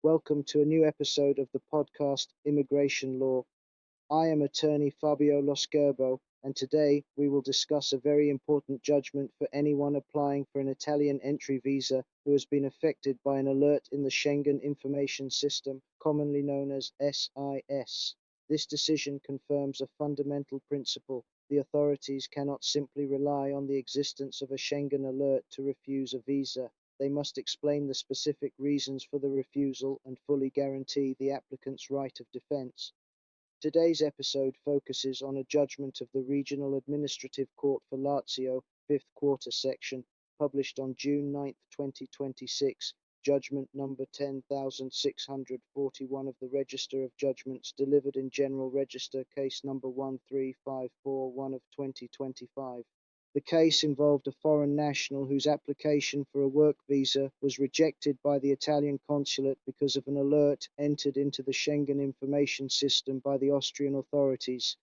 Welcome to a new episode of the podcast Immigration Law. I am Attorney Fabio Loscerbo, and today we will discuss a very important judgment for anyone applying for an Italian entry visa who has been affected by an alert in the Schengen Information System, commonly known as SIS. This decision confirms a fundamental principle. The authorities cannot simply rely on the existence of a Schengen alert to refuse a visa. They must explain the specific reasons for the refusal and fully guarantee the applicant's right of defense. Today's episode focuses on a judgment of the Regional Administrative Court for Lazio, 5th Quater Section, published on June 9, 2026, judgment number 10,641 of the Register of Judgments delivered in General Register case number 13541 of 2025. The case involved a foreign national whose application for a work visa was rejected by the Italian consulate because of an alert entered into the Schengen Information System by the Austrian authorities.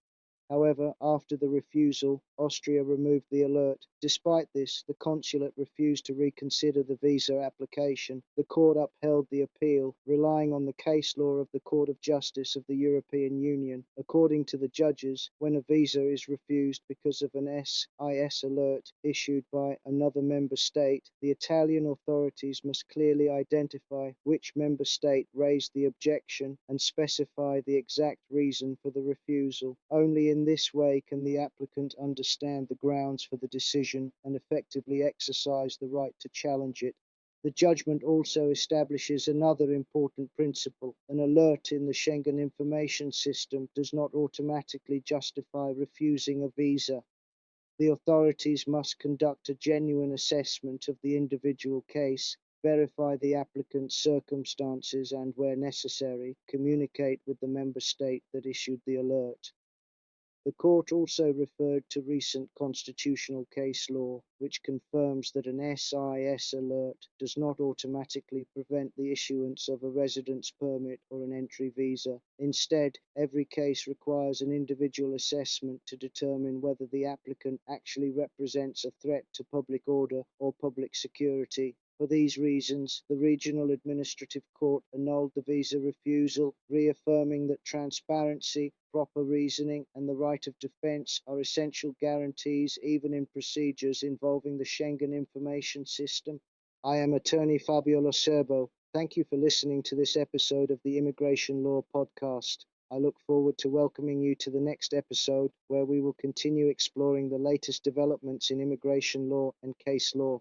However, after the refusal, Austria removed the alert. Despite this, the consulate refused to reconsider the visa application. The court upheld the appeal, relying on the case law of the Court of Justice of the European Union. According to the judges, when a visa is refused because of an SIS alert issued by another member state, the Italian authorities must clearly identify which member state raised the objection and specify the exact reason for the refusal. Only in this way can the applicant understand the grounds for the decision and effectively exercise the right to challenge it. The judgment also establishes another important principle. An alert in the Schengen Information System does not automatically justify refusing a visa. The authorities must conduct a genuine assessment of the individual case, verify the applicant's circumstances, and, where necessary, communicate with the member state that issued the alert. The court also referred to recent constitutional case law, which confirms that an SIS alert does not automatically prevent the issuance of a residence permit or an entry visa. Instead, every case requires an individual assessment to determine whether the applicant actually represents a threat to public order or public security. For these reasons, the Regional Administrative Court annulled the visa refusal, reaffirming that transparency, proper reasoning, and the right of defense are essential guarantees even in procedures involving the Schengen Information System. I am Attorney Fabio Loscerbo. Thank you for listening to this episode of the Immigration Law Podcast. I look forward to welcoming you to the next episode, where we will continue exploring the latest developments in immigration law and case law.